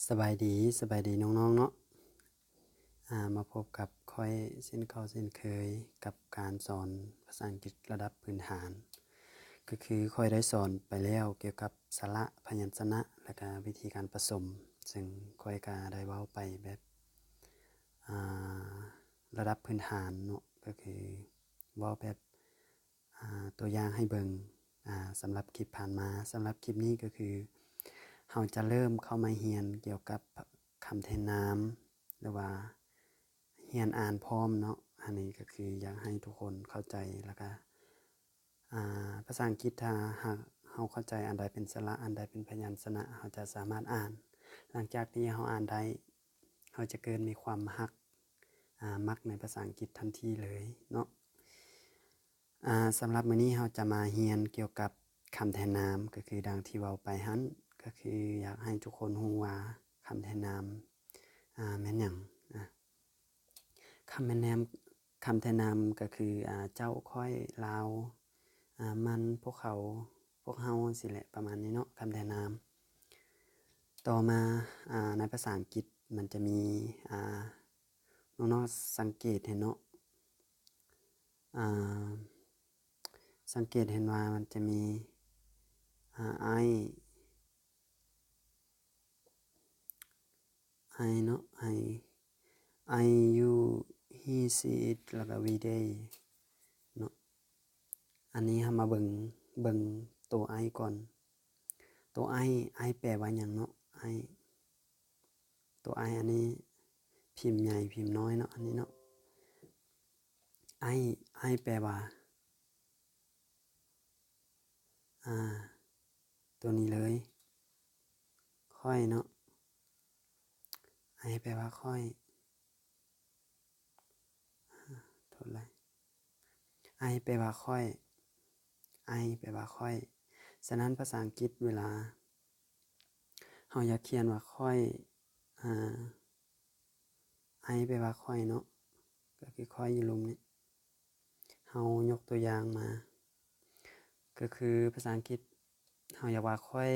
สบายดีน้องๆเนาะมาพบกับค่อยเช่นเก่าเช่นเคยกับการสอนภาษาอังกฤษระดับพื้นฐานก็คือค่อยได้สอนไปแล้วเกี่ยวกับสระพยัญชนะและก็วิธีการผสมซึ่งค่อยก็ได้เว้าไปแบบระดับพื้นฐานเนาะก็คือเว้าแบบตัวอย่างให้เบิ่งสำหรับคลิปผ่านมาสำหรับคลิปนี้ก็คือเราจะเริ่มเข้ามาเรียนเกี่ยวกับคำแทนนามหรือว่าเรียนอ่านพร้อมเนาะอันนี้ก็คืออยากให้ทุกคนเข้าใจแล้วก็ภาษาอังกฤษถ้าหากเราเข้าใจอันใดเป็นสระอันใดเป็นพยัญชนะเราจะสามารถอ่านหลังจากที่เราอ่านได้เราจะเกิดมีความมักในภาษาอังกฤษทันทีเลยเนาะสำหรับมื้อนี้เราจะมาเรียนเกี่ยวกับคำแทนนามก็คือดังที่เว้าไปหั้นก็คืออยากให้ทุกคนรู้ว่าคำแทนนามแม่นหยังคำแทนนามก็คือเจ้าค่อยเรามันพวกเขาพวกเฮาสิแหละประมาณนี้เนาะคำแทนนามต่อมาในภาษาอังกฤษมันจะมีน้องๆสังเกตเห็นเนาะสังเกตเห็นว่ามันจะมีI เนาะI you he she it แล้วก็ we they เนาะอันนี้เรามาเบิ่งตัว I ก่อนตัว I แปลว่าหยังเนาะ I ตัว I อันนี้พิมพ์ใหญ่พิมพ์น้อยเนาะอันนี้เนาะ I แปลว่าตัวนี้เลยค่อยเนาะ I แปลว่าค่อยโทษเลย I แปลว่าค่อย I แปลว่าค่อยฉะนั้นภาษาอังกฤษเวลาเราอยากเขียนว่าค่อยI แปลว่าค่อยเนาะก็คือค่อยอยู่ลุมนี้เรายกตัวอย่างมาก็คือภาษาอังกฤษเราอยากว่าค่อย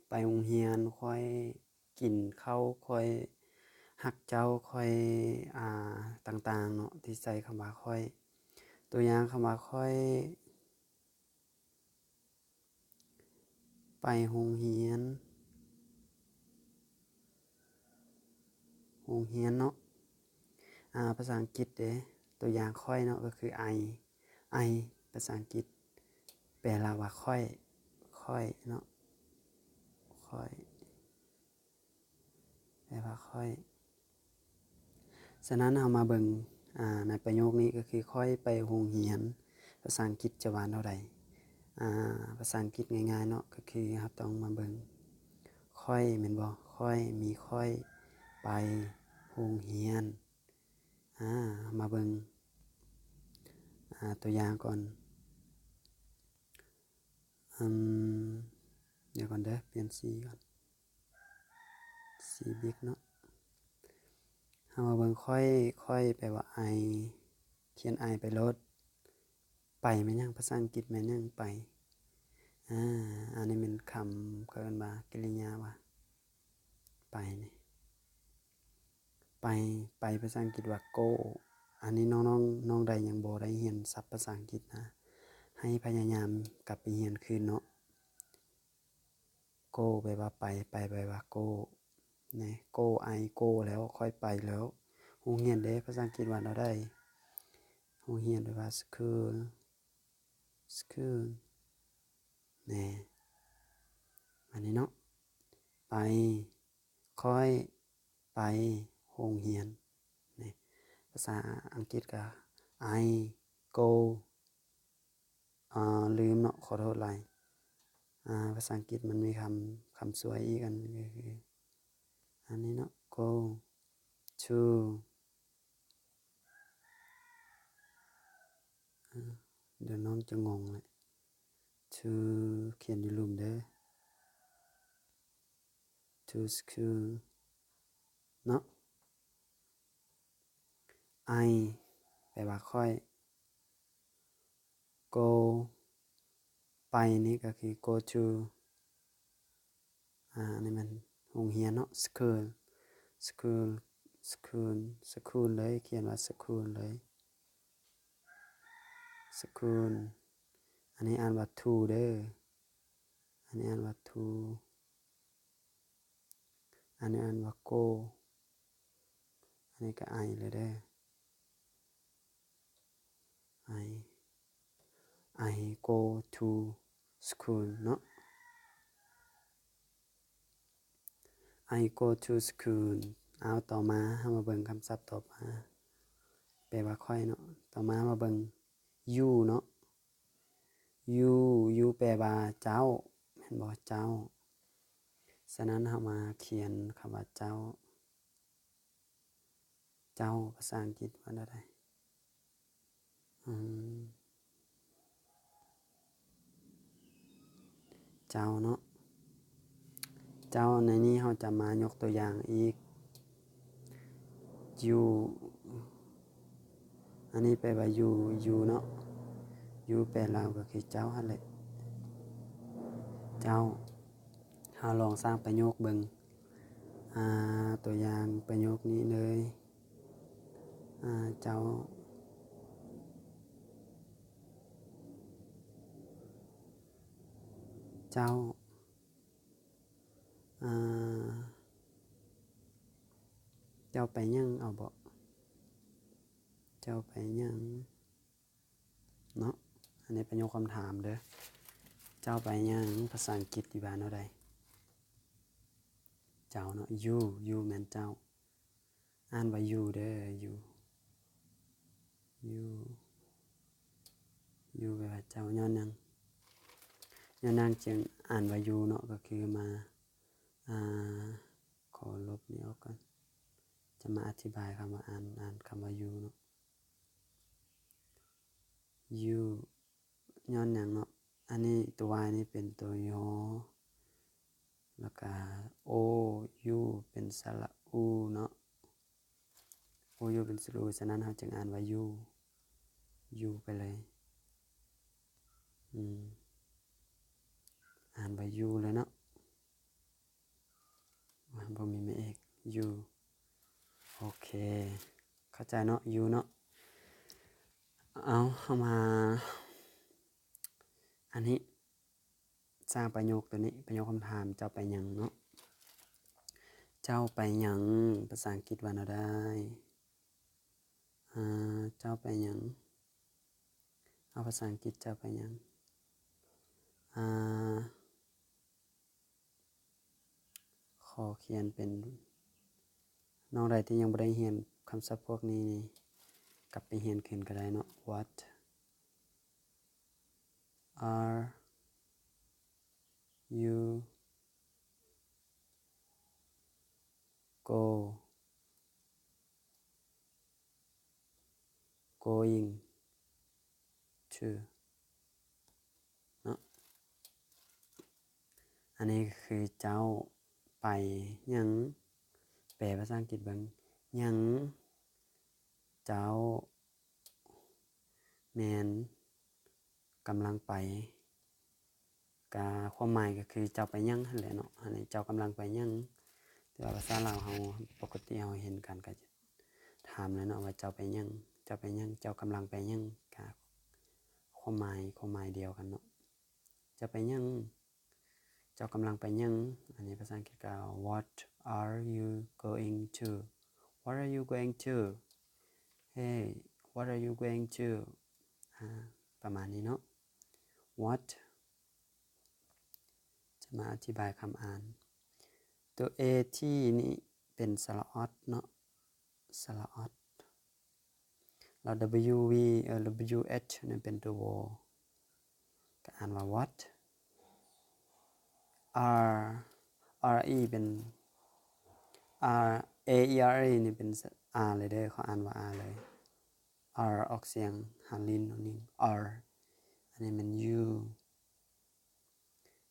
ไปโรงเรียนค่อยกินข้าวค่อยฮักเจ้าค่อยต่างๆเนาะที่ใส่คำว่าค่อยตัวอย่างคำว่าค่อยไปโรงเรียนเนาะภาษาอังกฤษเด้ตัวอย่างค่อยเนาะก็คือ I ภาษาอังกฤษแปลว่าค่อยเนาะค่อยแปลว่าค่อยฉะนั้นเอามาเบิ่งในประโยคนี้ก็คือค่อยไปโรงเรียนภาษาอังกฤษจะว่าเท่าใดภาษาอังกฤษง่ายๆเนาะก็คือครับต้องมาเบิ่งค่อยแม่นบ่ค่อยมีค่อยไปโรงเรียนมาเบิ่งตัวอย่างก่อนเดี๋ยวก่อนเด้อเปลี่ยนสีก่อนสีบิ๊กเนาะเอามาเบิ่งค่อยแปลว่า I เขียน I ไปรถไปแม่นหยังภาษาอังกฤษแม่นหยังไปอันนี้เป็นคำเขาเอิ้นว่ากริยาว่าไปนี่ไปภาษาอังกฤษว่า go อันนี้น้องใดยังบ่ได้เรียนศัพท์ภาษาอังกฤษนะให้พยายามกลับไปเรียนคืนเนาะ go แปลว่าไปแปลว่า go นี่ go I go แล้วค่อยไปแล้วโรงเรียนเด้ภาษาอังกฤษว่าเราได้โรงเรียนแปลว่า school นี่อันนี้เนาะไปค่อยไปโรงเรียนนี่ภาษาอังกฤษก็ I go ลืมเนาะขอโทษหลายภาษาอังกฤษมันมีคำสวยอีกอันก็คืออันนี้เนาะ go to เดี๋ยวน้องจะงงเลย to เขียนอยู่ลุมเด้อ to school เนาะ I แปลว่าค่อย go ไปนี่ก็คือ go to นี่มัน โรงเรียนเนาะ school school school school เลยเขียนว่า school เลย school อันนี้อ่านว่า to เด้ออันนี้อ่านว่า to อันนี้อ่านว่า go อันนี้ก็ I เลยเด้อ I go to school เนาะ I go to school เอาต่อมาเรามาเบิ่งคำศัพท์ต่อมาแปลว่าค่อยเนาะต่อมาเบิ่ง you เนาะ you แปลว่าเจ้าแม่นบ่เจ้าฉะนั้นเรามาเขียนคำว่าเจ้าภาษาอังกฤษว่าได้เจ้าเนาะเจ้าในนี้เราจะมายกตัวอย่างอีก you อันนี้แปลว่า you เนาะ you แปลลาวก็คือเจ้าหั่นแหละเจ้าเราลองสร้างประโยคเบิ่งตัวอย่างประโยคนี้เลยเจ้าเจ้าเจ้าไปยังเอาบ่เจ้าไปยังเนาะอันนี้ประโยคคำถามเด้อเจ้าไปยังภาษาอังกฤษที่บ้านเอาได้เจ้าเนาะ you แม่นเจ้าอ่านว่า you เด้อ you แปลว่าเจ้าย้อนนางจึงอ่านว่า you เนาะก็คือมาขอลบนี้ออกก่อนจะมาอธิบายคำว่าอ่านคำว่า you เนาะ you ย้อนหยังเนาะอันนี้ตัว y นี่เป็นตัวยอแล้วก็ o u เป็นสระอูเนาะ o u เป็นสระอูฉะนั้นเราจึงอ่านว่า you ไปเลยอ่านว่า you เลยเนาะบ่มีแม่เอก you โอเคเข้าใจเนาะ you เนาะเข้ามาอันนี้สร้างประโยคตัวนี้ประโยคคำถามเจ้าไปยังเนาะเจ้าไปยังภาษาอังกฤษว่าเนาะได้เจ้าไปยังเอาภาษาอังกฤษเจ้าไปยังขอเขียนเป็นน้องใดที่ยังบ่ได้เรียนคำศัพท์พวกนี้นี่กลับไปเรียนขึ้นก็ได้เนาะ What are you going to เนาะอันนี้คือเจ้าไปยังแปลภาษาอังกฤษเบิ่งยังเจ้าแม่นกำลังไปความหมายก็คือเจ้าไปยังนั่นแหละเนาะอันนี้เจ้ากำลังไปยังแต่ว่าภาษาลาวเฮาปกติเฮาเห็นกันก็จะถามแล้วเนาะว่าเจ้าไปยังเจ้ากำลังไปยังก็ความหมายเดียวกันเนาะเจ้าไปยังเจ้ากำลังไปยังอันนี้ภาษาอังกฤษก็ What are you going to What are you going to Hey What are you going to ประมาณนี้เนาะ What จะมาอธิบายคำอ่านตัว A ที่นี่เป็นสระออดเนาะสระออดแล้ว WH นี่เป็นตัว วก็อ่านว่า what RE เป็น RAERE นี่เป็น R เลยเด้อเขาอ่านว่า R เลย R ออกเสียงหันลิ้นนิ่ง R อันนี้มัน U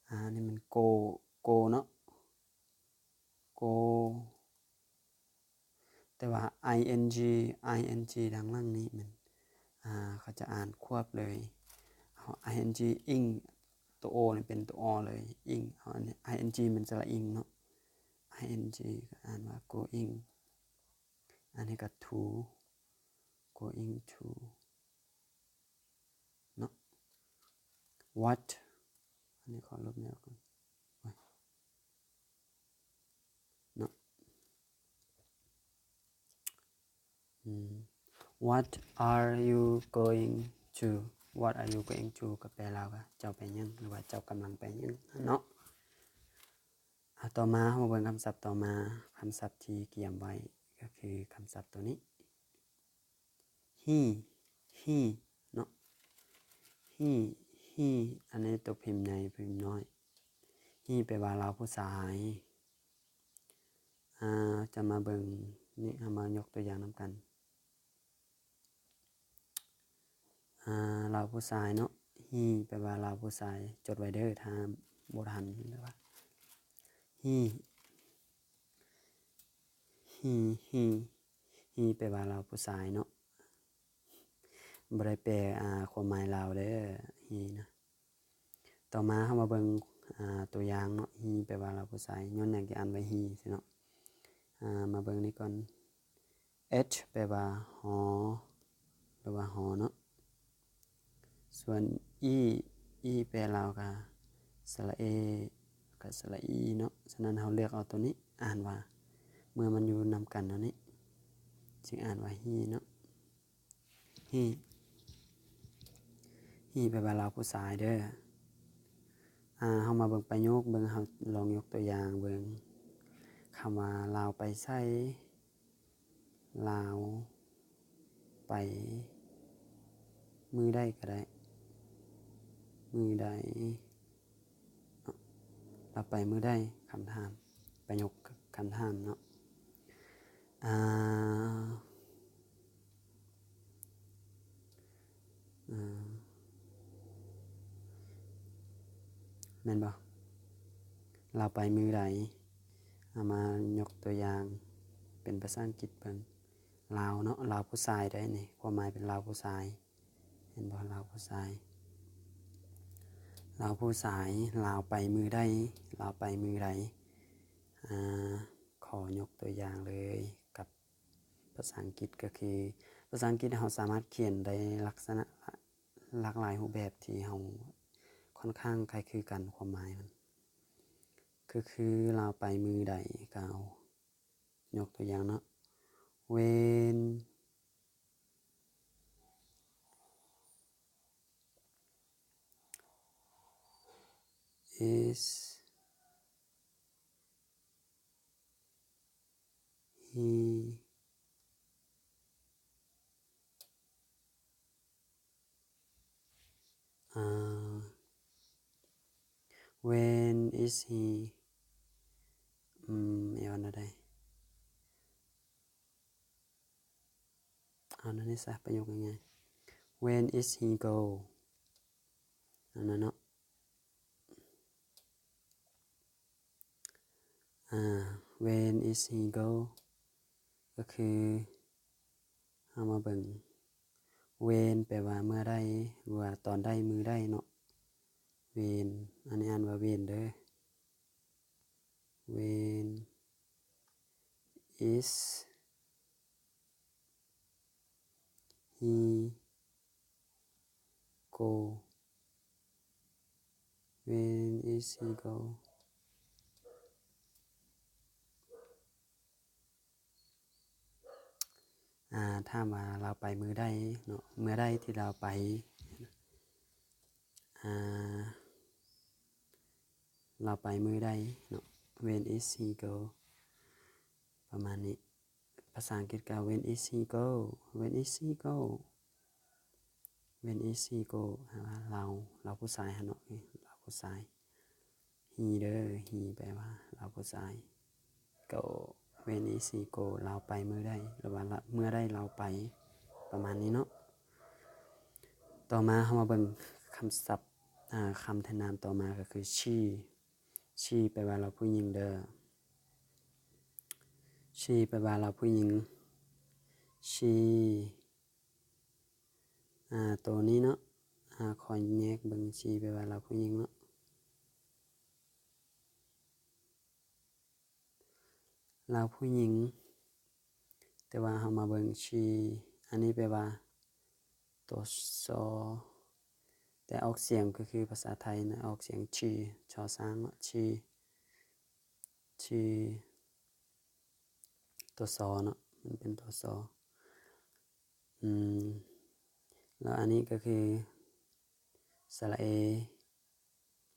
อันนี้มัน go เนาะ go แต่ว่า ing ดังล่างนี้มันเขาจะอ่านควบเลยing ing ตัว o นี่เป็นตัว o เลย ing อันนี้ ing มันสระอิงเนาะ ing ก็อ่านว่า going อันนี้ก็ to going to เนาะ what อันนี้ขอลบแล้วก่อนเนาะWhat are you going to What are you going to ก็แปลแล้วว่าเจ้าไปยังหรือว่าเจ้ากำลังไปยังเนาะต่อมาเราเบิ่งคำศัพท์ต่อมาคำศัพท์ที่เกี่ยมไว้ก็คือคำศัพท์ตัวนี้ he เนาะ he อันนี้ตัวพิมพ์ใหญ่พิมพ์น้อย he แปลว่าเราผู้ชายจะมาเบิ่งนี่มายกตัวอย่างนำกันเราผู้ชายเนาะ he แปลว่าเราผู้ชายจดไว้เด้อถ้าบ่ทันแปลว่า he แปลว่าเราผู้ชายเนาะบ่ได้แปลความหมายเราเด้อ he นะต่อมาเฮามาเบิ่งตัวอย่างเนาะ he แปลว่าเราผู้ชายย้อนอยากจะอ่านไว้ he ซิเนาะมาเบิ่งนี่ก่อน h แปลว่าหอหรือว่าหอเนาะส่วน e แปลลาวก็สระเอกับสระอีเนาะฉะนั้นเราเลือกเอาตัวนี้อ่านว่าเมื่อมันอยู่นำกันเนาะนี่จึงอ่านว่า he เนาะ he แปลว่าเราผู้ชายเด้อเฮามาเบิ่งประโยคเบิ่งเฮาลองยกตัวอย่างเบิ่งคำว่าลาวไปไสลาวไปมือได้ก็ได้มือใดเราไปมือได้คำถามประโยคคำถามเนาะแม่นบ่เราไปมือใดมายกตัวอย่างเป็นภาษาอังกฤษเบิ่งลาวเนาะลาวผู้ชายได้นี่ความหมายเป็นลาวผู้ชายเห็นบ่ลาวผู้ชายลาวผู้ชายลาวไปมือได้ลาวไปมือใดขอยกตัวอย่างเลยกับภาษาอังกฤษก็คือภาษาอังกฤษเราสามารถเขียนได้ลักษณะหลากหลายรูปแบบที่เราค่อนข้างคล้ายคลึงกันความหมายมันคือเราไปมือใดก็เอายกตัวอย่างเนาะ when is he when is he เอาหน่อยได้เอาหน่อยซะประโยคง่ายๆ when is he go อันนั้นเนาะwhen is he go ก็คือเอามาเบิ่ง when แปลว่าเมื่อใดหรือว่าตอนใดมือใดเนาะ when อันนี้อ่านว่า when เด้อ when is he go when is he go ถ้ามาเราไปมือได้เนาะเมื่อได้ที่เราไปเราไปมือได้เนาะ when is he go ประมาณนี้ภาษาอังกฤษก็ when is he go when is he go when is he go เราผู้ชายเนาะเราผู้ชาย he เด้อ he แปลว่าเราผู้ชาย go when is he go เราไปมือได้หรือว่าเมื่อได้เราไปประมาณนี้เนาะต่อมาเรามาเบิ่งคำศัพท์คำแทนนามต่อมาก็คือ she แปลว่าเราผู้หญิงเด้อ she แปลว่าเราผู้หญิง she ตัวนี้เนาะขอแยกเบิ่ง she แปลว่าเราผู้หญิงเนาะ ลาวผู้หญิงแต่ว่าเฮามาเบิ่ง she อันนี้แปลว่าตัวซอแต่ออกเสียงก็คือภาษาไทยนะออกเสียง she ชอช้างเนาะ she ตัวซอเนาะมันเป็นตัวซอแล้วอันนี้ก็คือสระเอ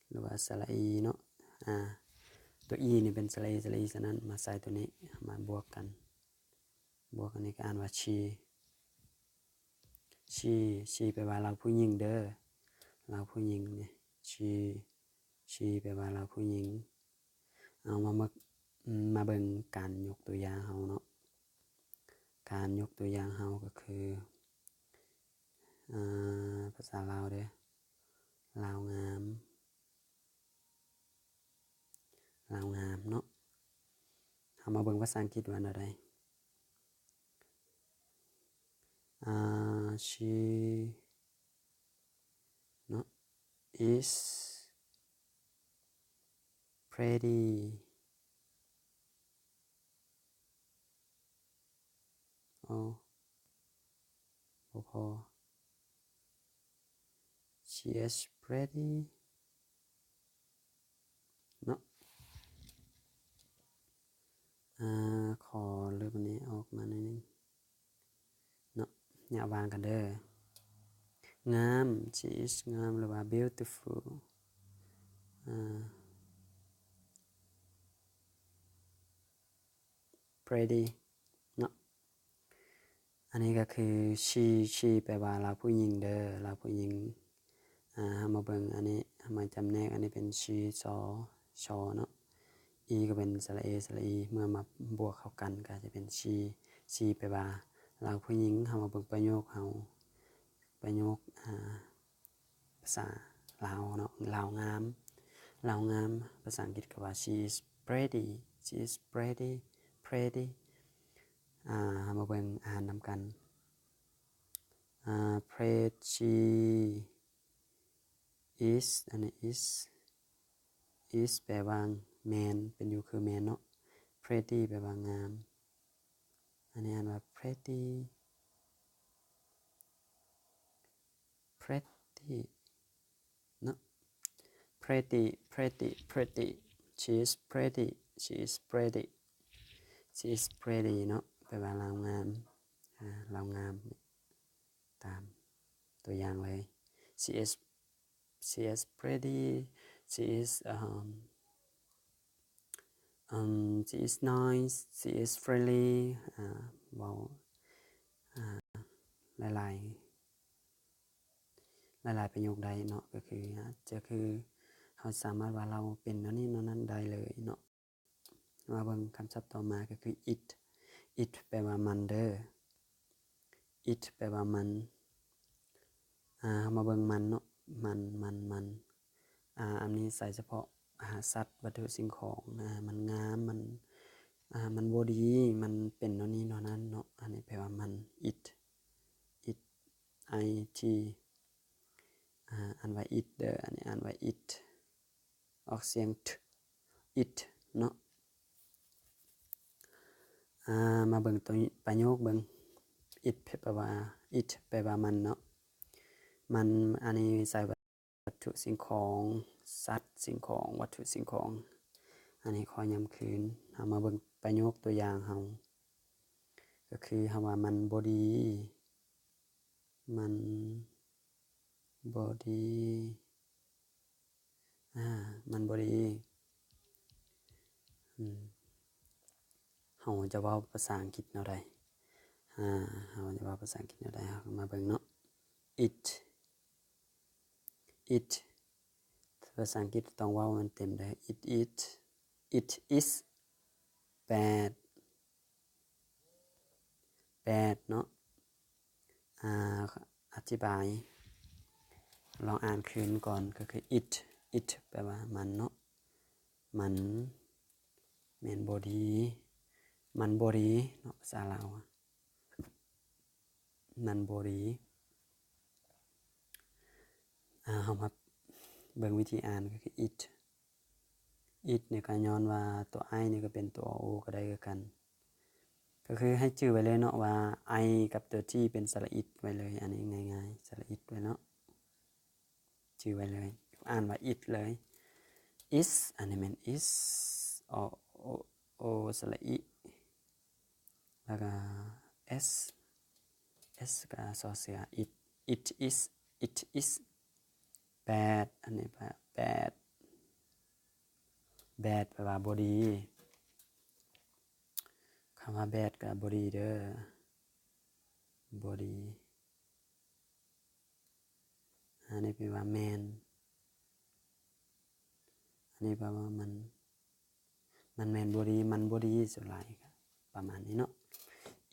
หรือว่าสระอีเนาะตัว e นี่เป็นสระเอฉะนั้นมาใส่ตัวนี้มาบวกกันนี่ก็อ่านว่า she แปลว่าเราผู้หญิงเด้อเราผู้หญิงเนี่ย she แปลว่าเราผู้หญิงเอามาเบิ่งการยกตัวอย่างเฮาเนาะการยกตัวอย่างเฮาก็คือภาษาลาวเด้อลาวงามเนาะเฮามาเบิ่งภาษาอังกฤษว่าอันใดshe เนาะ is prettyบ่พอ she is pretty เนาะขอเลือกอันนี้ออกมาหน่อยนึงเนาะอย่าวางกันเด้องาม she is งามหรือว่า beautiful pretty เนาะอันนี้ก็คือ she แปลว่าเราผู้หญิงเด้อเราผู้หญิงมาเบิ่งอันนี้มาจำแนกอันนี้เป็น she ชอเนาะ e ก็เป็นสระเอสระอีเมื่อมาบวกเข้ากันก็จะเป็น she แปลว่าเราผู้หญิงเฮามาเบิ่งประโยคเฮาประโยคภาษาลาวเนาะลาวงามภาษาอังกฤษก็ว่า she is prettyมาเบิ่งอ่านนำกันpretty is อันนี้ is แปลว่าแมนเป็นอยู่คือแมนเนาะ pretty แปลว่างามอันนี้อ่านว่า pretty เนาะ pretty she is pretty เนาะแปลว่าเรางามตามตัวอย่างเลย she is pretty she is she is nice she is friendly เว้าหลายประโยคใดเนาะก็คือเราสามารถว่าเราเป็นนั่นนี่นั้นได้เลยเนาะมาเบิ่งคำศัพท์ต่อมาก็คือ it แปลว่ามันเด้อ it แปลว่ามันมาเบิ่งมันเนาะมันอันนี้ใส่เฉพาะสัตว์วัตถุสิ่งของมันงามมันบ่ดีมันเป็นนั่นนี่นั้นเนาะอันนี้แปลว่ามัน it itอ่านว่า it เด้ออันนี้อ่านว่า it ออกเสียง t it เนาะมาเบิ่งตัวประโยคเบิ่ง it แปลว่ามันเนาะมันอันนี้ใส่วัตถุสิ่งของสัตว์สิ่งของวัตถุสิ่งของอันนี้ขอย้ำคืนเอามาเบิ่งประโยคตัวอย่างเฮาก็คือเฮาว่ามันบ่ดีมันบ่ดีเฮาจะเว้าภาษาอังกฤษแนวใดเฮาจะเว้าภาษาอังกฤษแนวใดเฮามาเบิ่งเนาะ it ภาษาอังกฤษต้องเว้ามันเต็มเด้อ it is bad เนาะอธิบายลองอ่านคืนก่อนก็คือ it แปลว่ามันเนาะมันแม่นบ่ดีมันบ่ดีเนาะภาษาลาวมันบ่ดีเฮามาเบิ่งวิธีอ่านก็คือ it it เนี่ยก็ย้อนว่าตัว I นี่ก็เป็นตัว O ก็ได้คือกันก็คือให้ชื่อไว้เลยเนาะว่า I กับตัว T เป็นสระอิไว้เลยอันนี้ง่ายๆสระอิไว้เนาะชื่อไว้เลยอ่านว่า it เลย is อันนี้มัน is o สระอิแล้วก็ s ก็สอเสือ it is bad อันนี้แปล bad แปลว่าบ่ดีคำว่า bad ก็บ่ดีเด้อบ่ดีอันนี้แปลว่า man อันนี้แปลว่ามันแม่นบ่ดีมันบ่ดีส่วนหลายครับประมาณนี้เนาะ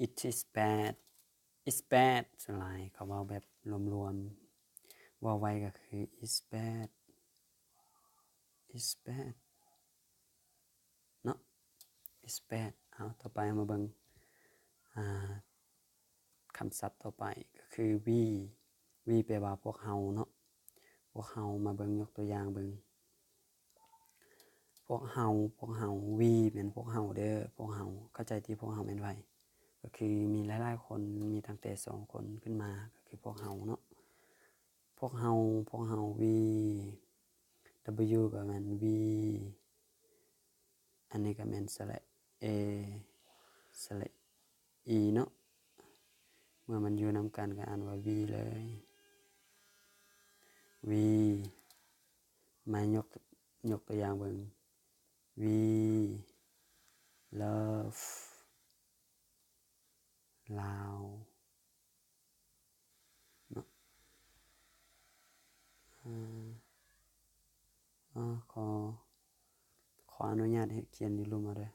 it is bad it's bad ส่วนหลายเขาเว้าแบบรวมๆเว้าไว้ก็คือ it's badเนาะ it's bad เอาต่อไปมาเบิ่งคำศัพท์ต่อไปก็คือ we แปลว่าพวกเฮาเนาะพวกเฮามาเบิ่งยกตัวอย่างเบิ่งพวกเฮาwe แม่นพวกเฮาเด้อพวกเฮาเข้าใจที่พวกเฮาแม่นไว้ก็คือมีหลายๆคนมีตั้งแต่2คนขึ้นมาก็คือพวกเฮาเนาะพวกเฮาwe w ก็แม่น we อันนี้ก็แม่นสระ a สระ e เนาะเมื่อมันอยู่นำกันก็อ่านว่า we เลย we มายกตัวอย่างเบิ่ง we love ลาวเนาะขออนุญาตให้เขียนอยู่รูปมาด้วย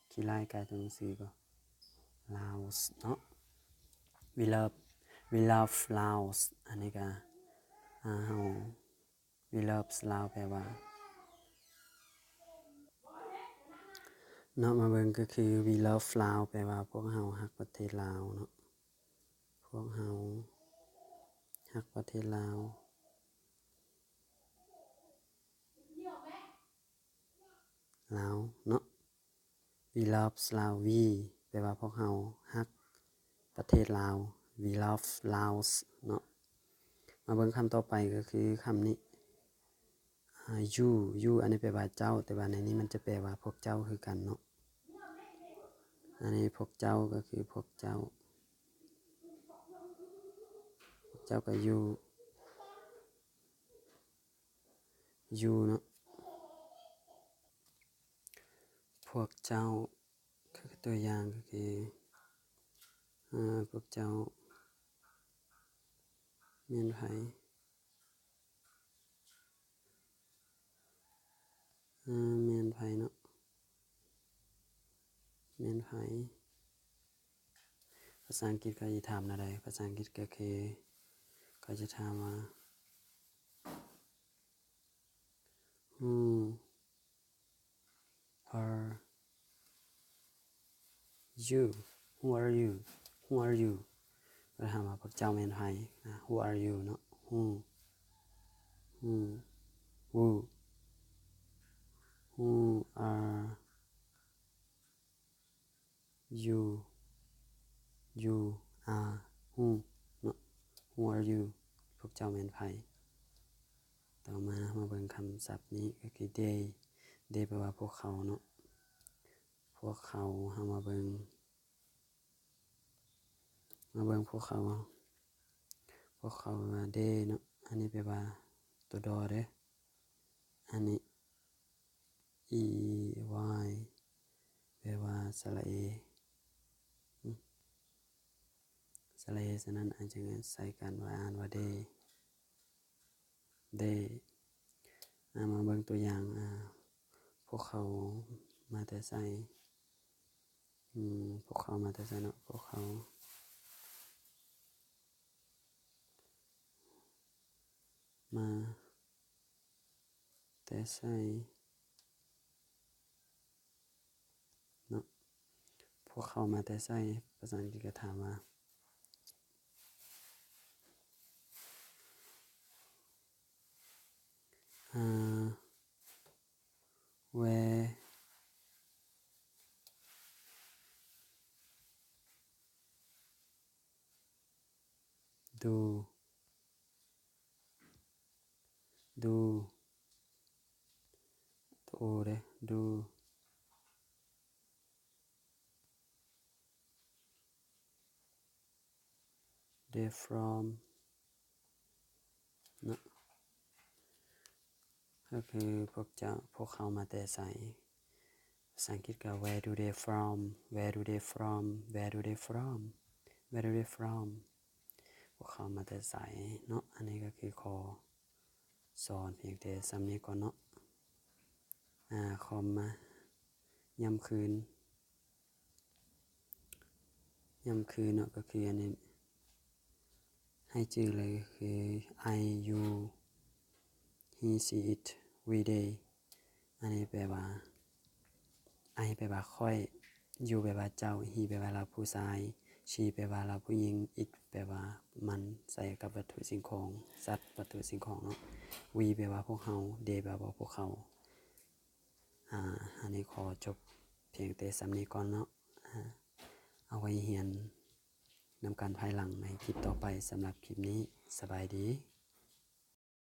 ขี้ลายกายตัวหนังสือก็ลาวเนาะ we love Laos อันนี้ก็เฮา we love ลาวแปลว่าเนาะมาเบิ่งก็คือ we love ลาวแปลว่าพวกเฮาฮักประเทศลาวเนาะพวกเฮาฮักประเทศลาวเนาะ we love ลาว we แปลว่าพวกเฮาฮักประเทศลาว we love Laos เนาะมาเบิ่งคำต่อไปก็คือคำนี้ you อันนี้แปลว่าเจ้าแต่ว่าในนี้มันจะแปลว่าพวกเจ้าคือกันเนาะอันนี้พวกเจ้าก็คือพวกเจ้าก็ you เนาะพวกเจ้าคือตัวอย่างก็คือพวกเจ้าแม่นไผแม่นไผเนาะแม่นไผภาษาอังกฤษก็จะถามอะไรภาษาอังกฤษก็คือก็จะถามว่า who are you who are you ก็ถามว่าพวกเจ้าแม่นไผwho are you เนาะ who are you are who เนาะ who are you พวกเจ้าแม่นไผต่อมาเบิ่งคำศัพท์นี้ก็คือ they แปลว่าพวกเขาเนาะพวกเขาเฮามาเบิ่งพวกเขาว่า they เนาะอันนี้แปลว่าตัวดอเด้ออันนี้ e y แปลว่าสระเอฉะนั้นอาจจะใส่กันว่าอ่านว่า they มาเบิ่งตัวอย่างพวกเขามาแต่ไสพวกเขามาแต่ไสเนาะพวกเขามาแต่ไสเนาะพวกเขามาแต่ไสภาษาอังกฤษก็ถามว่า where do do they from เนาะก็คือพวกเขามาแต่ไสภาษาอังกฤษก็ where do they from where do they from where do they from where do they from พวกเขามาแต่ไสเนาะอันนี้ก็คือขอสอนเพียงแต่สำนี้ก่อนเนาะคอมมายามคืนเนาะก็คืออันนี้ให้ชื่อเลยคือ I you he she it we they อันนี้แปลว่า I แปลว่าค่อย you แปลว่าเจ้า he แปลว่าเราผู้ชาย she แปลว่าเราผู้หญิง it แปลว่ามันใส่กับวัตถุสิ่งของสัตว์วัตถุสิ่งของเนาะ we แปลว่าพวกเรา they แปลว่าพวกเขาอันนี้ขอจบเพียงแต่สำนี้ก่อนเนาะเอาไว้เรียนนำการภายหลังในคลิปต่อไปสำหรับคลิปนี้สบายดี